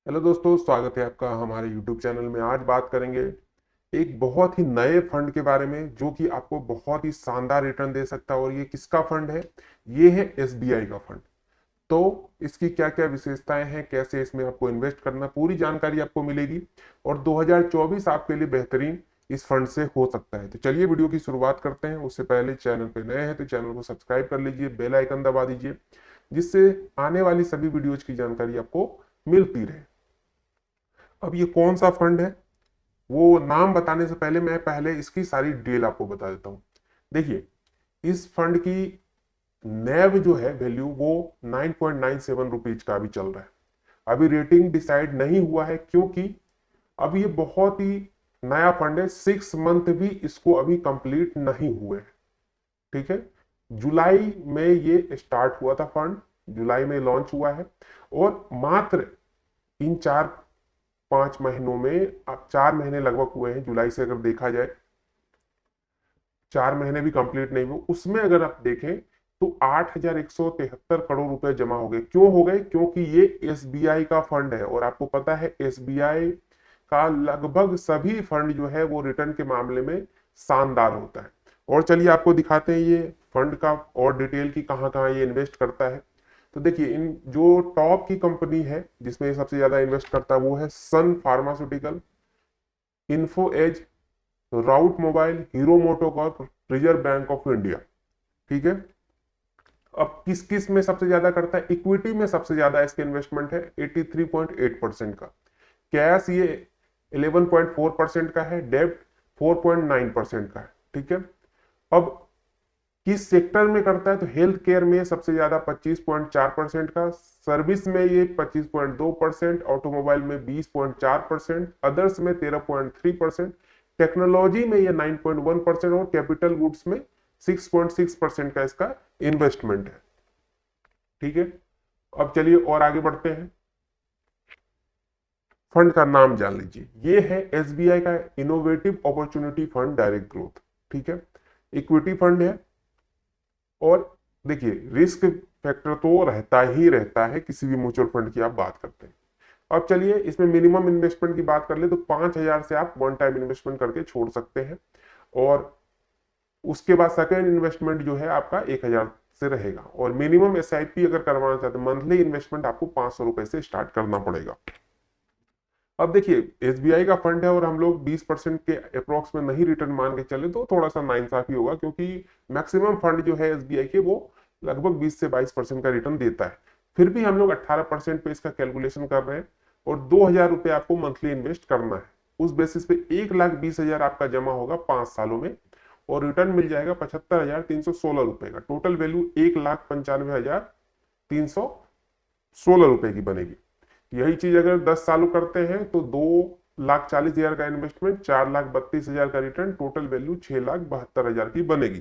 Hello दोस्तों, स्वागत है आपका हमारे YouTube चैनल में। आज बात करेंगे एक बहुत ही नए फंड के बारे में जो कि आपको बहुत ही शानदार रिटर्न दे सकता है। और ये किसका फंड है? ये है SBI का फंड। तो इसकी क्या क्या विशेषताएं हैं, कैसे इसमें आपको इन्वेस्ट करना, पूरी जानकारी आपको मिलेगी। और 2024 आपके लिए बेहतरीन इस फंड से हो सकता है। तो चलिए वीडियो की शुरुआत करते हैं। उससे पहले चैनल पे नए हैं तो चैनल को सब्सक्राइब कर लीजिए, बेल आइकन दबा दीजिए, जिससे आने वाली सभी वीडियोज की जानकारी आपको मिलती रहे। अब ये कौन सा फंड है, वो नाम बताने से पहले मैं इसकी सारी डिटेल आपको बता देता हूँ। देखिए, इस फंड की नैव जो है वैल्यू वो 9.97 रुपीज का अभी चल रहा है। अभी रेटिंग डिसाइड नहीं हुआ है क्योंकि अब ये बहुत ही नया फंड है। 6 मंथ भी इसको अभी कंप्लीट नहीं हुए हैं। ठीक है, जुलाई में ये स्टार्ट हुआ था फंड, जुलाई में लॉन्च हुआ है। और मात्र इन 4-5 महीनों में, अब 4 महीने लगभग हुए हैं जुलाई से, अगर देखा जाए 4 महीने भी कंप्लीट नहीं हुए, उसमें अगर आप देखें तो 8,173 करोड़ रुपए जमा हो गए। क्यों हो गए? क्योंकि ये एसबीआई का फंड है और आपको पता है एसबीआई का लगभग सभी फंड जो है वो रिटर्न के मामले में शानदार होता है। और चलिए आपको दिखाते हैं ये फंड का और डिटेल की कहां कहां ये इन्वेस्ट करता है। तो देखिए, इन जो टॉप की कंपनी है जिसमें ये सबसे ज्यादा इन्वेस्ट करता है वो है Sun Pharmaceutical, Info Edge, Route Mobile, Hero MotoCorp, Reserve Bank of India. ठीक है, अब किस किस में सबसे ज्यादा करता है? इक्विटी में सबसे ज्यादा इसके इन्वेस्टमेंट है 83.8% का। कैश ये 11.4% का है। डेब्ट 4.9% का है। ठीक है, अब किस सेक्टर में करता है? तो हेल्थ केयर में सबसे ज्यादा 25.4% का, सर्विस में ये 25.2%, ऑटोमोबाइल में 20.4%, अदर्स में 13.3%, टेक्नोलॉजी में ये 9.1% और कैपिटल गुड्स में 6.6% का इसका इन्वेस्टमेंट है। ठीक है, अब चलिए और आगे बढ़ते हैं। फंड का नाम जान लीजिए, ये है एसबीआई का innovative opportunity fund direct growth. ठीक है, इक्विटी फंड है। और देखिए, रिस्क फैक्टर तो रहता ही रहता है किसी भी म्यूचुअल फंड की आप बात करते हैं। अब चलिए इसमें मिनिमम इन्वेस्टमेंट की बात कर ले तो 5,000 से आप वन टाइम इन्वेस्टमेंट करके छोड़ सकते हैं। और उसके बाद सेकेंड इन्वेस्टमेंट जो है आपका 1,000 से रहेगा। और मिनिमम एसआईपी अगर करवाना चाहते हैं, मंथली इन्वेस्टमेंट आपको 500 रुपए से स्टार्ट करना पड़ेगा। अब देखिए, एसबीआई का फंड है और हम लोग 20% के अप्रोक्स में नहीं रिटर्न मान के चले तो थोड़ा सा नाइंसाफी होगा, क्योंकि मैक्सिमम फंड जो है एसबीआई के वो लगभग 20 से 22% का रिटर्न देता है। फिर भी हम लोग 18% पे इसका कैलकुलेशन कर रहे हैं और 2,000 रुपये आपको मंथली इन्वेस्ट करना है। उस बेसिस पे 1,20,000 आपका जमा होगा 5 सालों में और रिटर्न मिल जाएगा 75,316 रुपए का। टोटल वैल्यू 1,95,316 रुपए की बनेगी। यही चीज अगर 10 सालों करते हैं तो 2,40,000 का इन्वेस्टमेंट, 4,32,000 का रिटर्न, टोटल वैल्यू 6,72,000 की बनेगी।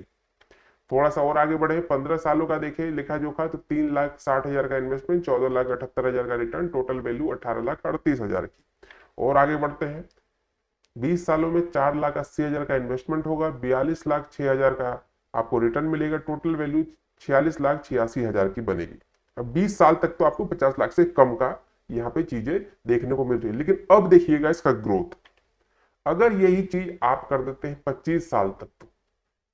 थोड़ा सा और आगे बढ़े, 15 सालों का देखें लेखा जोखा तो 3,60,000 का इन्वेस्टमेंट, 14,78,000 का रिटर्न, टोटल वैल्यू 18,38,000 की। और आगे बढ़ते हैं, 20 सालों में 4,80,000 का इन्वेस्टमेंट होगा, 42,06,000 का आपको रिटर्न मिलेगा, टोटल वैल्यू 46,86,000 की बनेगी। अब 20 साल तक तो आपको 50 लाख से कम का यहाँ पे चीजें देखने को मिल रही है। लेकिन अब देखिएगा इसका ग्रोथ, अगर यही चीज आप कर देते हैं 25 साल तक तो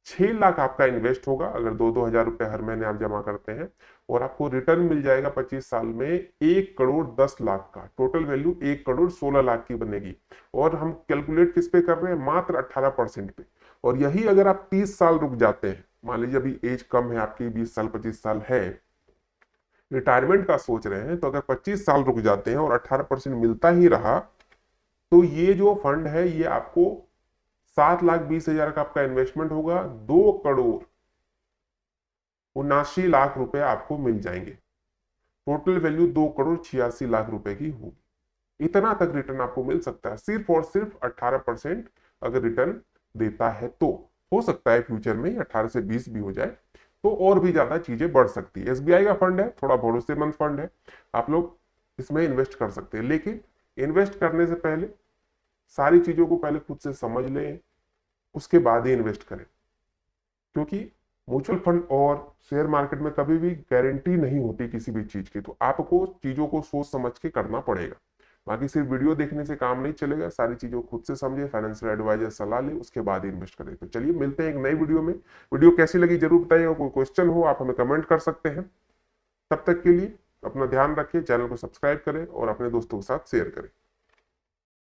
6 लाख आपका इन्वेस्ट होगा, अगर 2-2 हजार रुपए हर महीने आप जमा करते हैं, और आपको रिटर्न मिल जाएगा 25 साल में 1,10,00,000 का। टोटल वैल्यू 1,16,00,000 की बनेगी। और हम कैलकुलेट किस पे कर रहे हैं? मात्र 18% पे। और यही अगर आप 30 साल रुक जाते हैं, मान लीजिए अभी एज कम है आपकी, 20 साल 25 साल है, रिटायरमेंट का सोच रहे हैं, तो अगर 25 साल रुक जाते हैं और 18% मिलता ही रहा तो ये जो फंड है ये आपको 7,20,000 का आपका इन्वेस्टमेंट होगा, 2,79,00,000 रुपए आपको मिल जाएंगे। टोटल वैल्यू 2,86,00,000 रुपए की होगी। इतना तक रिटर्न आपको मिल सकता है सिर्फ और सिर्फ 18% अगर रिटर्न देता है। तो हो सकता है फ्यूचर में 18 से 20 भी हो जाए तो और भी ज्यादा चीजें बढ़ सकती है। एसबीआई का फंड है, थोड़ा भरोसेमंद फंड है, आप लोग इसमें इन्वेस्ट कर सकते हैं। लेकिन इन्वेस्ट करने से पहले सारी चीजों को पहले खुद से समझ लें, उसके बाद ही इन्वेस्ट करें। क्योंकि म्यूचुअल फंड और शेयर मार्केट में कभी भी गारंटी नहीं होती किसी भी चीज की, तो आपको चीजों को सोच समझ के करना पड़ेगा। बाकी सिर्फ वीडियो देखने से काम नहीं चलेगा, सारी चीजों को खुद से समझे, फाइनेंशियल एडवाइजर सलाह ले, उसके बाद इन्वेस्ट करें। तो चलिए मिलते हैं एक नई वीडियो में। वीडियो कैसी लगी जरूर बताइएगा, कोई क्वेश्चन हो आप हमें कमेंट कर सकते हैं। तब तक के लिए अपना ध्यान रखिए, चैनल को सब्सक्राइब करें और अपने दोस्तों के साथ शेयर करें।